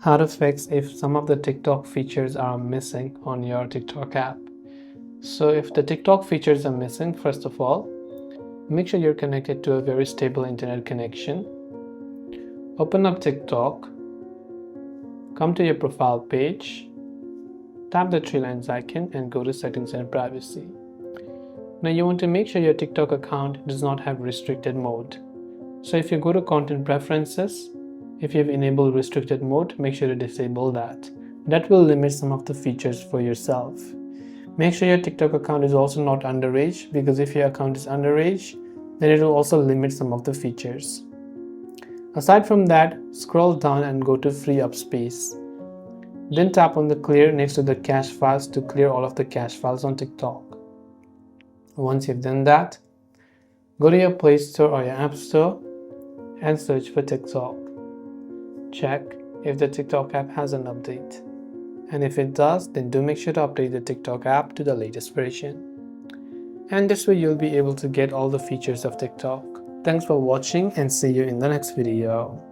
How to fix if some of the TikTok features are missing on your TikTok app. So if the TikTok features are missing, first of all, make sure you're connected to a very stable internet connection. Open up TikTok, come to your profile page, tap the three lines icon and go to settings and privacy. Now you want to make sure your TikTok account does not have restricted mode. So if you go to content preferences, if you have enabled restricted mode, make sure to disable that. That will limit some of the features for yourself. Make sure your TikTok account is also not underage, because if your account is underage, then it will also limit some of the features. Aside from that, scroll down and go to free up space. Then tap on the clear next to the cache files to clear all of the cache files on TikTok. Once you've done that, go to your Play Store or your App Store and search for TikTok. Check if the TikTok app has an update. And if it does, then do make sure to update the TikTok app to the latest version. And this way you'll be able to get all the features of TikTok. Thanks for watching and see you in the next video.